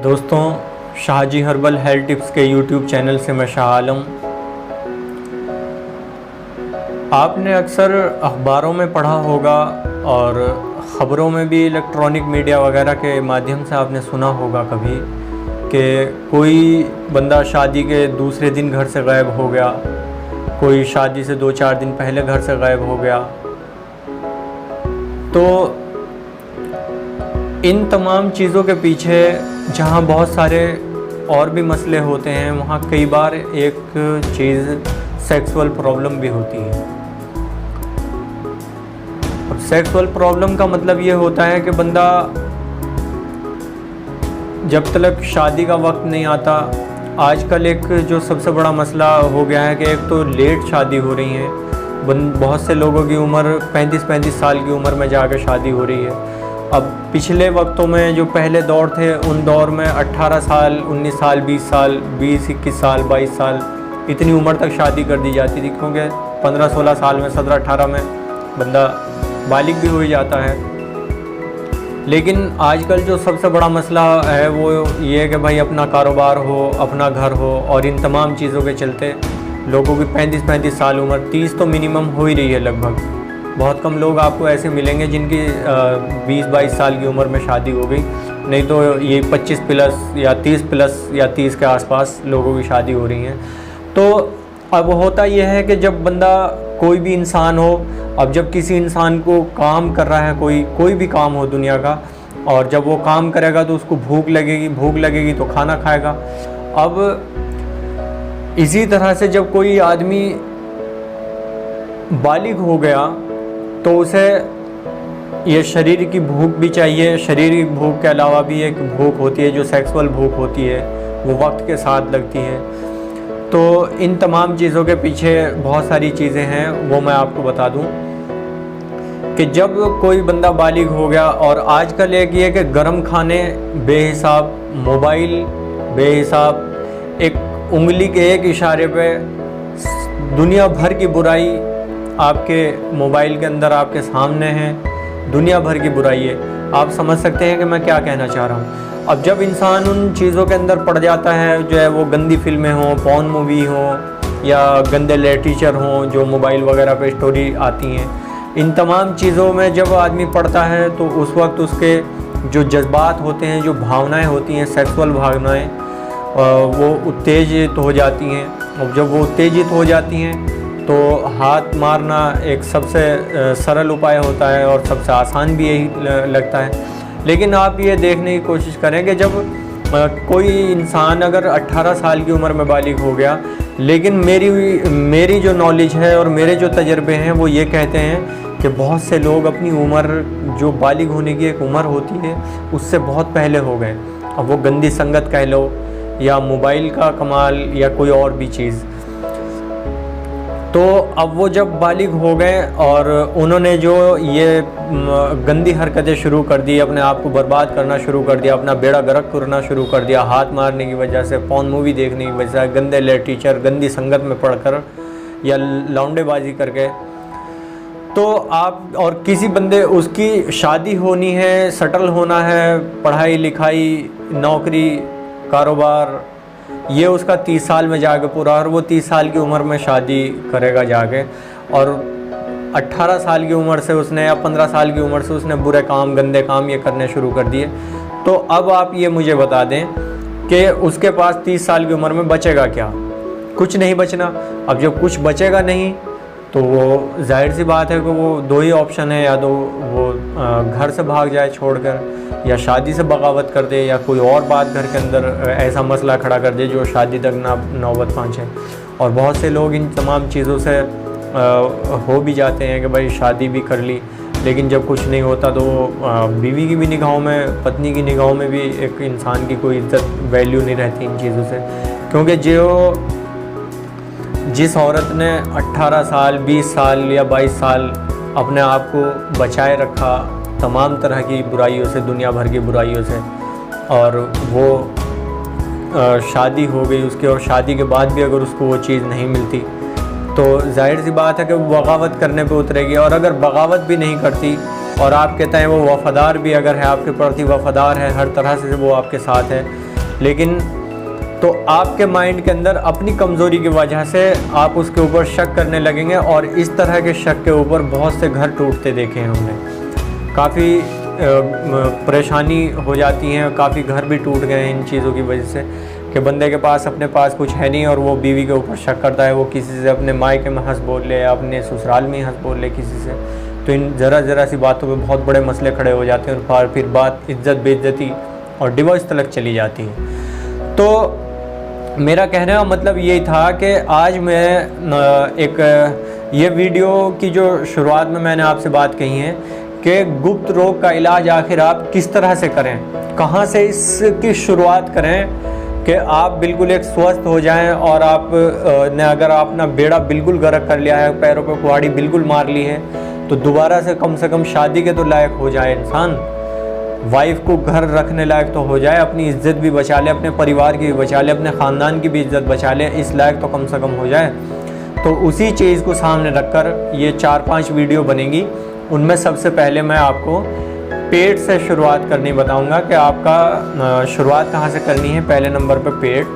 दोस्तों, Shahaji herbal health tips के YouTube channel से मैं शाह आलम। आपने अक्सर अखबारों में पढ़ा होगा और ख़बरों में भी इलेक्ट्रॉनिक मीडिया वगैरह के माध्यम से आपने सुना होगा कभी कि कोई बंदा शादी के दूसरे दिन घर से गायब हो गया, कोई शादी से 2-4 दिन पहले घर से गायब हो गया। तो इन तमाम चीज़ों के पीछे जहाँ बहुत सारे और भी मसले होते हैं, वहाँ कई बार एक चीज़ सेक्सुअल प्रॉब्लम भी होती है। और सेक्सुअल प्रॉब्लम का मतलब ये होता है कि बंदा जब तक शादी का वक्त नहीं आता, आजकल एक जो सबसे बड़ा मसला हो गया है कि एक तो लेट शादी हो रही है, बहुत से लोगों की उम्र 35-35 साल की उम्र में जाकर शादी हो रही है। अब पिछले वक्तों में जो पहले दौर थे, उन दौर में 18 साल, 19 साल, 20 साल, 20-21 साल, 22 साल इतनी उम्र तक शादी कर दी जाती थी, क्योंकि 15-16 साल में, 17-18 में बंदा बालिग भी हो जाता है। लेकिन आजकल जो सबसे बड़ा मसला है वो ये है कि भाई अपना कारोबार हो, अपना घर हो, और इन तमाम चीज़ों के चलते लोगों की 35-35 साल उम्र, 30 तो मिनिमम हो ही रही है लगभग। बहुत कम लोग आपको ऐसे मिलेंगे जिनकी 20-22 साल की उम्र में शादी हो गई, नहीं तो ये 25 प्लस या 30 प्लस या 30 के आसपास लोगों की शादी हो रही है। तो अब होता यह है कि जब बंदा, कोई भी इंसान हो, अब जब किसी इंसान को काम कर रहा है, कोई भी काम हो दुनिया का, और जब वो काम करेगा तो उसको भूख लगेगी तो खाना खाएगा। अब इसी तरह से जब कोई आदमी बालिग हो गया तो उसे ये शरीर की भूख भी चाहिए। शारीरिक भूख के अलावा भी एक भूख होती है जो सेक्सुअल भूख होती है, वो वक्त के साथ लगती है। तो इन तमाम चीज़ों के पीछे बहुत सारी चीज़ें हैं, वो मैं आपको बता दूं कि जब कोई बंदा बालिग हो गया, और आजकल एक ये कि गर्म खाने बेहिसाब, मोबाइल बेहिसाब, एक उंगली के एक इशारे पे दुनिया भर की बुराई आपके मोबाइल के अंदर आपके सामने है, दुनिया भर की बुराई है। आप समझ सकते हैं कि मैं क्या कहना चाह रहा हूँ। अब जब इंसान उन चीज़ों के अंदर पड़ जाता है, जो है वो गंदी फिल्में हों, पॉर्न मूवी हों, या गंदे लिटरेचर हों जो मोबाइल वगैरह पे स्टोरी आती हैं, इन तमाम चीज़ों में जब आदमी पड़ता है तो उस वक्त उसके जो जज्बात होते हैं, जो भावनाएँ होती हैं, सेक्सुअल भावनाएँ, वो उत्तेजित हो जाती हैं। और जब वो उत्तेजित हो जाती हैं तो हाथ मारना एक सबसे सरल उपाय होता है और सबसे आसान भी यही लगता है। लेकिन आप ये देखने की कोशिश करें कि जब कोई इंसान अगर 18 साल की उम्र में बालिग हो गया, लेकिन मेरी जो नॉलेज है और मेरे जो तजर्बे हैं वो ये कहते हैं कि बहुत से लोग अपनी उम्र, जो बालिग होने की एक उम्र होती है, उससे बहुत पहले हो गए। अब वो गंदी संगत कह लो, या मोबाइल का कमाल, या कोई और भी चीज़। तो अब वो जब बालिग हो गए और उन्होंने जो ये गंदी हरकतें शुरू कर दी, अपने आप को बर्बाद करना शुरू कर दिया, अपना बेड़ा गर्क करना शुरू कर दिया, हाथ मारने की वजह से, पॉर्न मूवी देखने की वजह से, गंदे लिटरेचर, गंदी संगत में पढ़कर या लौंडेबाजी करके, तो आप और किसी बंदे, उसकी शादी होनी है, सेटल होना है, पढ़ाई लिखाई, नौकरी, कारोबार, ये उसका 30 साल में जाके पूरा, और वो 30 साल की उम्र में शादी करेगा जाके, और 18 साल की उम्र से उसने, या 15 साल की उम्र से उसने बुरे काम, गंदे काम ये करने शुरू कर दिए। तो अब आप ये मुझे बता दें कि उसके पास 30 साल की उम्र में बचेगा क्या? कुछ नहीं बचना। अब जब कुछ बचेगा नहीं तो वो जाहिर सी बात है कि वो दो ही ऑप्शन है, या तो वो घर से भाग जाए छोड़कर, या शादी से बगावत कर दे, या कोई और बात घर के अंदर ऐसा मसला खड़ा कर दे जो शादी तक ना नौबत पहुँचे। और बहुत से लोग इन तमाम चीज़ों से हो भी जाते हैं कि भाई शादी भी कर ली, लेकिन जब कुछ नहीं होता तो बीवी की भी निगाहों में, पत्नी की निगाहों में भी एक इंसान की कोई इज्जत, वैल्यू नहीं रहती इन चीज़ों से। क्योंकि जिस औरत ने 18 साल, 20 साल या 22 साल अपने आप को बचाए रखा तमाम तरह की बुराइयों से, दुनिया भर की बुराइयों से, और वो शादी हो गई उसकी, और शादी के बाद भी अगर उसको वो चीज़ नहीं मिलती तो जाहिर सी बात है कि वो बगावत करने पे उतरेगी। और अगर बगावत भी नहीं करती और आप कहते हैं वो वफ़ादार भी अगर है, आपके प्रति वफ़ादार है, हर तरह से वो आपके साथ है, लेकिन तो आपके माइंड के अंदर अपनी कमज़ोरी की वजह से आप उसके ऊपर शक करने लगेंगे, और इस तरह के शक के ऊपर बहुत से घर टूटते देखे हैं हमने। काफ़ी परेशानी हो जाती है, काफ़ी घर भी टूट गए हैं इन चीज़ों की वजह से कि बंदे के पास अपने पास कुछ है नहीं और वो बीवी के ऊपर शक करता है। वो किसी से अपने मायके में हंस बोल ले, अपने ससुराल में हंस बोल ले किसी से, तो इन ज़रा सी बातों पे बहुत बड़े मसले खड़े हो जाते हैं और फिर बात इज्जत बेइज्जती और डिवोर्स तक चली जाती है। तो मेरा कहने का मतलब यही था कि आज मैं ये वीडियो की जो शुरुआत में मैंने आपसे बात कही है कि गुप्त रोग का इलाज आखिर आप किस तरह से करें, कहाँ से इसकी शुरुआत करें कि आप बिल्कुल एक स्वस्थ हो जाएं, और आप ने अगर अपना बेड़ा बिल्कुल गर्क कर लिया है, पैरों पे कुहाड़ी बिल्कुल मार ली है, तो दोबारा से कम शादी के तो लायक हो जाए इंसान, वाइफ को घर रखने लायक तो हो जाए, अपनी इज्जत भी बचा ले, अपने परिवार की भी बचा ले, अपने ख़ानदान की भी इज्जत बचा ले, इस लायक तो कम से कम हो जाए। तो उसी चीज़ को सामने रखकर ये 4-5 वीडियो बनेगी। उनमें सबसे पहले मैं आपको पेट से शुरुआत करनी बताऊंगा कि आपका शुरुआत कहाँ से करनी है। पहले नंबर पे पेट,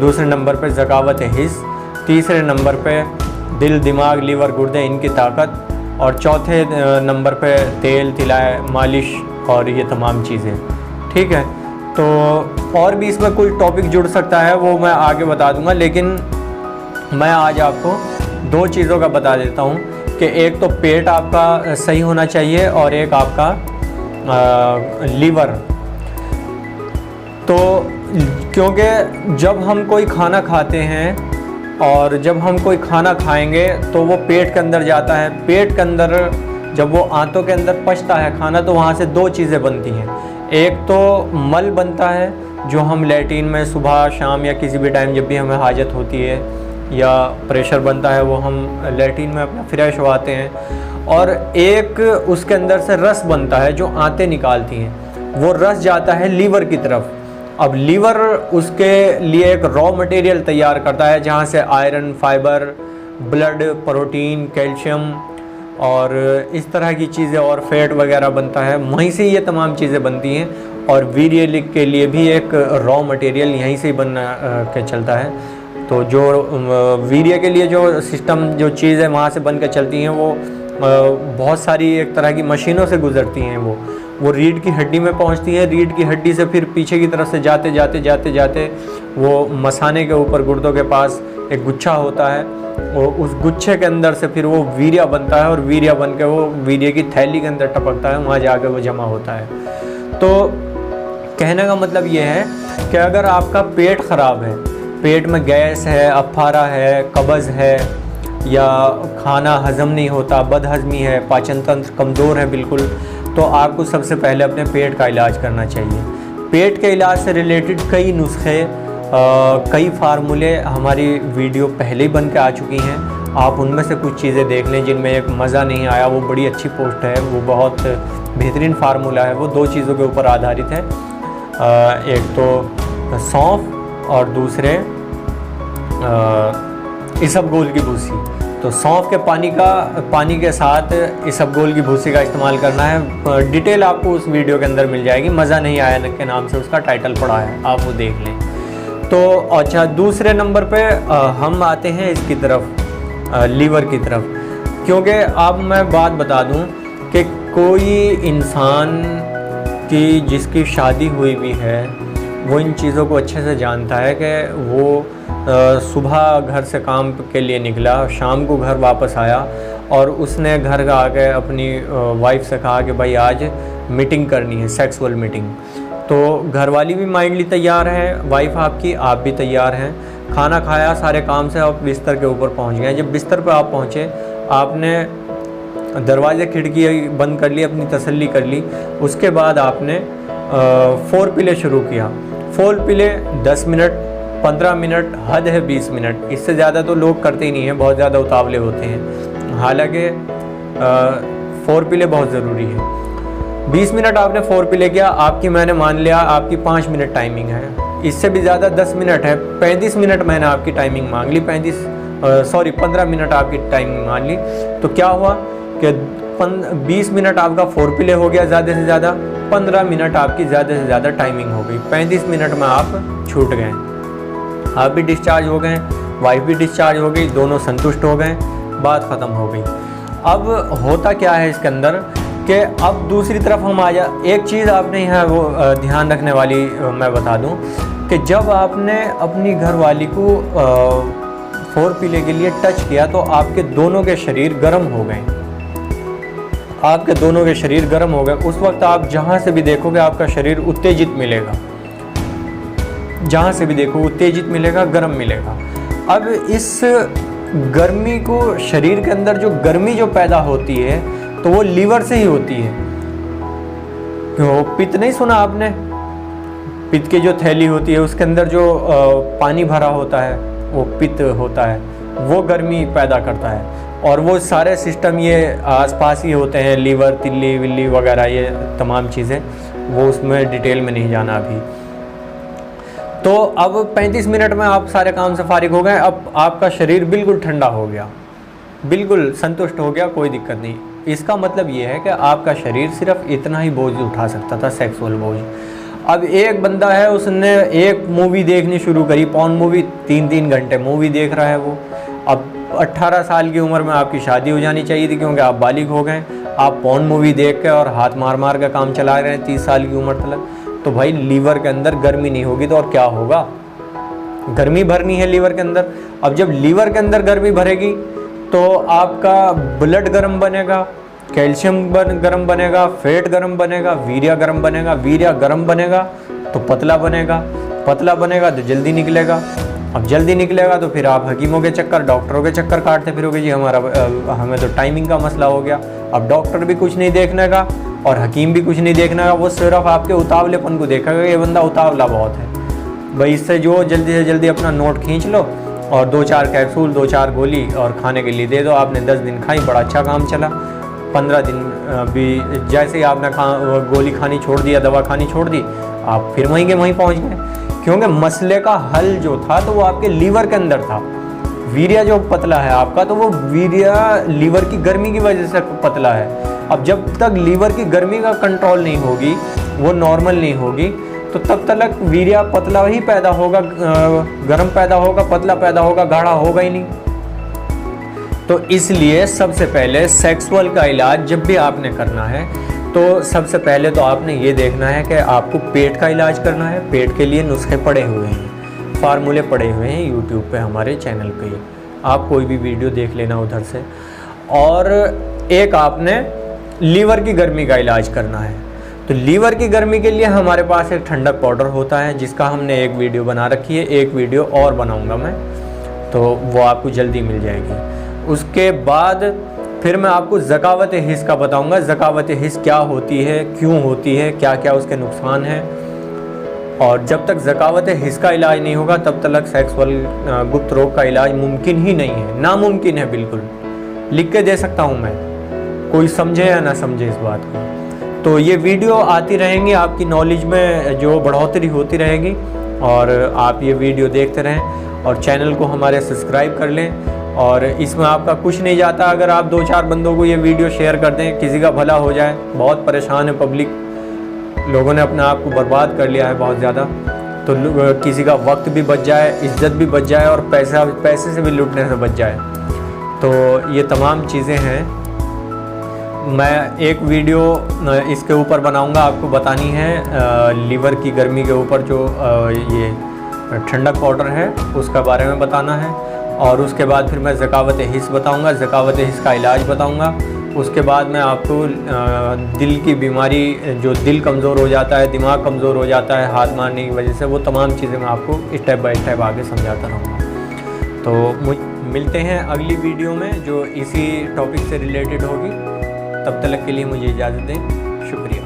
दूसरे नंबर पे ज़कावत हिस्स, तीसरे नंबर पे दिल, दिमाग, लीवर, गुर्दे, इनकी ताकत, और चौथे नंबर पे तेल, तिलाए, मालिश और ये तमाम चीज़ें। ठीक है, तो और भी इसमें कोई टॉपिक जुड़ सकता है वो मैं आगे बता दूंगा, लेकिन मैं आज आपको 2 चीज़ों का बता देता हूँ कि एक तो पेट आपका सही होना चाहिए और एक आपका लीवर। तो क्योंकि जब हम कोई खाना खाते हैं और जब हम कोई खाना खाएंगे तो वो पेट के अंदर जाता है। पेट के अंदर जब वो आंतों के अंदर पचता है खाना, तो वहाँ से 2 चीज़ें बनती हैं। एक तो मल बनता है जो हम लैट्रिन में सुबह शाम या किसी भी टाइम जब भी हमें हाजत होती है, या प्रेशर बनता है वो हम लैट्रिन में अपना फ्रेश हो आते हैं, और एक उसके अंदर से रस बनता है जो आंतें निकालती हैं। वो रस जाता है लीवर की तरफ। अब लीवर उसके लिए एक रॉ मटेरियल तैयार करता है जहाँ से iron, fibre, blood, protein, calcium और इस तरह की चीज़ें और फैट वगैरह बनता है। वहीं से ये तमाम चीज़ें बनती हैं, और वीर्य के लिए भी एक रॉ मटेरियल यहीं से बन के चलता है। तो जो वीर्य के लिए जो सिस्टम, जो चीज़ें वहाँ से बन के चलती हैं, वो बहुत सारी एक तरह की मशीनों से गुजरती हैं। वो रीढ़ की हड्डी में पहुंचती है, रीढ़ की हड्डी से फिर पीछे की तरफ से जाते जाते वो मसाने के ऊपर गुर्दों के पास एक गुच्छा होता है, और उस गुच्छे के अंदर से फिर वो वीर्य बनता है, और वीर्य बन के वो वीर्य की थैली के अंदर टपकता है, वहाँ जाकर वो जमा होता है। तो कहने का मतलब ये है कि अगर आपका पेट ख़राब है, पेट में गैस है, अफारा है, कब्ज़ है, या खाना हज़म नहीं होता, बदहज़मी है, पाचन तंत्र कमज़ोर है बिल्कुल, तो आपको सबसे पहले अपने पेट का इलाज करना चाहिए। पेट के इलाज से रिलेटेड कई नुस्खे, कई फार्मूले हमारी वीडियो पहले ही बन के आ चुकी हैं। आप उनमें से कुछ चीज़ें देख लें जिनमें एक मज़ा नहीं आया, वो बड़ी अच्छी पोस्ट है, वो बहुत बेहतरीन फार्मूला है। वो 2 चीज़ों के ऊपर आधारित है, एक तो सौंफ और दूसरे इसबगोल की भूसी। तो सौंफ के पानी के साथ इसबगोल की भूसी का इस्तेमाल करना है। डिटेल आपको उस वीडियो के अंदर मिल जाएगी, मज़ा नहीं आया के नाम से उसका टाइटल पड़ा है, आप वो देख लें। तो अच्छा, दूसरे नंबर पे हम आते हैं इसकी तरफ, लीवर की तरफ। क्योंकि अब मैं बात बता दूं कि कोई इंसान की जिसकी शादी हुई भी है, वो इन चीज़ों को अच्छे से जानता है कि वो सुबह घर से काम के लिए निकला, शाम को घर वापस आया, और उसने घर का आके अपनी वाइफ से कहा कि भाई आज मीटिंग करनी है, सेक्सुअल मीटिंग। तो घरवाली भी माइंडली तैयार है, वाइफ आपकी, आप भी तैयार हैं। खाना खाया, सारे काम से आप बिस्तर के ऊपर पहुंच गए। जब बिस्तर पर आप पहुंचे, आपने दरवाज़े खिड़की बंद कर ली, अपनी तसल्ली कर ली। उसके बाद आपने फोर पिले शुरू किया। फोर पिले 10 मिनट, 15 मिनट, हद है 20 मिनट, इससे ज़्यादा तो लोग करते ही नहीं हैं, बहुत ज़्यादा उतावले होते हैं। हालांकि फोर पिले बहुत ज़रूरी है। 20 मिनट आपने फोर पिले किया, आपकी मैंने मान लिया आपकी 5 मिनट टाइमिंग है, इससे भी ज़्यादा 10 मिनट है, 35 मिनट मैंने आपकी टाइमिंग मांग ली, 15 मिनट आपकी टाइमिंग मान ली। तो क्या हुआ कि 20 मिनट आपका फोर पिले हो गया ज़्यादा से ज़्यादा, 15 मिनट आपकी ज़्यादा से ज़्यादा टाइमिंग हो गई, 35 मिनट में आप छूट गए, आप भी डिस्चार्ज हो गए, वाइफ भी डिस्चार्ज हो गई, दोनों संतुष्ट हो गए, बात ख़त्म हो गई। अब होता क्या है इसके अंदर कि अब दूसरी तरफ हम आ जा, एक चीज़ आपने यहाँ वो ध्यान रखने वाली मैं बता दूँ कि जब आपने अपनी घरवाली को फोरप्ले के लिए टच किया तो आपके दोनों के शरीर गर्म हो गए, आपके दोनों के शरीर गर्म हो गए। उस वक्त आप जहाँ से भी देखोगे आपका शरीर उत्तेजित मिलेगा, जहाँ से भी देखो उत्तेजित मिलेगा, गर्म मिलेगा। अब इस गर्मी को, शरीर के अंदर जो गर्मी जो पैदा होती है तो वो लीवर से ही होती है। क्यों? पित्त नहीं सुना आपने? पित्त की जो थैली होती है उसके अंदर जो पानी भरा होता है वो पित्त होता है, वो गर्मी पैदा करता है। और वो सारे सिस्टम ये आसपास ही होते हैं, लीवर, तिल्ली विल्ली वगैरह, ये तमाम चीज़ें, वो उसमें डिटेल में नहीं जाना अभी। तो अब 35 मिनट में आप सारे काम से फारिग हो गए, अब आपका शरीर बिल्कुल ठंडा हो गया, बिल्कुल संतुष्ट हो गया, कोई दिक्कत नहीं। इसका मतलब ये है कि आपका शरीर सिर्फ इतना ही बोझ उठा सकता था, सेक्सुअल बोझ। अब एक बंदा है, उसने एक मूवी देखनी शुरू करी, पॉर्न मूवी, 3-3 घंटे मूवी देख रहा है वो। अब 18 साल की उम्र में आपकी शादी हो जानी चाहिए थी क्योंकि आप बालिग हो गए, आप पॉर्न मूवी देख के और हाथ मार मार के काम चला रहे हैं 30 साल की उम्र तक। तो भाई लीवर के अंदर गर्मी नहीं होगी तो और क्या होगा? गर्मी भरनी है लीवर के अंदर। अब जब लीवर के अंदर गर्मी भरेगी तो आपका ब्लड गर्म बनेगा, कैल्शियम गर्म बनेगा, फैट गर्म बनेगा, वीर्य गर्म बनेगा, वीर्य गर्म बनेगा तो पतला बनेगा, पतला बनेगा तो जल्दी निकलेगा। अब जल्दी निकलेगा तो फिर आप हकीमों के चक्कर, डॉक्टरों के चक्कर काटते फिरोगे, जी हमें तो टाइमिंग का मसला हो गया। अब डॉक्टर भी कुछ नहीं देखने का और हकीम भी कुछ नहीं देखने का, वो सिर्फ आपके उतावलेपन को देखेगा, ये बंदा उतावला बहुत है भाई, इससे जो जल्दी से जल्दी अपना नोट खींच लो और 2-4 कैप्सूल, 2-4 गोली और खाने के लिए दे दो। आपने 10 दिन खाई, बड़ा अच्छा काम चला। 15 दिन भी जैसे ही आपने गोली खानी छोड़ दिया, दवा खानी छोड़ दी, आप फिर वहीं के वहीं पहुंच गए, क्योंकि मसले का हल जो था तो वो आपके लीवर के अंदर था। वीर्य जो पतला है आपका, तो वो वीर्य लीवर की गर्मी की वजह से पतला है। अब जब तक लीवर की गर्मी का कंट्रोल नहीं होगी, वो नॉर्मल नहीं होगी, तो तब तक वीर्य पतला ही पैदा होगा, गर्म पैदा होगा, पतला पैदा होगा, गाढ़ा होगा ही नहीं। तो इसलिए सबसे पहले सेक्सुअल का इलाज जब भी आपने करना है तो सबसे पहले तो आपने ये देखना है कि आपको पेट का इलाज करना है। पेट के लिए नुस्खे पड़े हुए हैं, फार्मूले पड़े हुए हैं यूट्यूब पे, हमारे चैनल पे, आप कोई भी वीडियो देख लेना उधर से। और एक आपने लीवर की गर्मी का इलाज करना है। तो लीवर की गर्मी के लिए हमारे पास एक ठंडक पाउडर होता है, जिसका हमने एक वीडियो बना रखी है, एक वीडियो और बनाऊंगा मैं, तो वो आपको जल्दी मिल जाएगी। उसके बाद फिर मैं आपको ज़कावत हिस का बताऊंगा, ज़कावत हिस क्या होती है, क्यों होती है, क्या क्या उसके नुकसान हैं। और जब तक ज़कावत हिस का इलाज नहीं होगा तब तक सेक्सुअल गुप्त रोग का इलाज मुमकिन ही नहीं है, नामुमकिन है बिल्कुल। लिख के दे सकता हूँ मैं, कोई समझे या ना समझे इस बात को। तो ये वीडियो आती रहेंगी, आपकी नॉलेज में जो बढ़ोतरी होती रहेगी, और आप ये वीडियो देखते रहें और चैनल को हमारे सब्सक्राइब कर लें। और इसमें आपका कुछ नहीं जाता अगर आप 2-4 बंदों को ये वीडियो शेयर कर दें, किसी का भला हो जाए। बहुत परेशान है पब्लिक, लोगों ने अपने आप को बर्बाद कर लिया है बहुत ज़्यादा, तो किसी का वक्त भी बच जाए, इज्जत भी बच जाए और पैसे से भी लूटने से बच जाए। तो ये तमाम चीज़ें हैं। मैं एक वीडियो इसके ऊपर बनाऊंगा, आपको बतानी है लीवर की गर्मी के ऊपर जो ये ठंडक पाउडर है उसका बारे में बताना है। और उसके बाद फिर मैं ज़कावत हिस बताऊंगा, ज़कावत हिस का इलाज बताऊंगा। उसके बाद मैं आपको दिल की बीमारी, जो दिल कमज़ोर हो जाता है, दिमाग कमज़ोर हो जाता है हाथ मारने की वजह से, वो तमाम चीज़ें मैं आपको स्टेप बाय स्टेप आगे समझाता रहूँगा। तो मिलते हैं अगली वीडियो में जो इसी टॉपिक से रिलेटेड होगी। तब तक के लिए मुझे इजाज़त दें, शुक्रिया।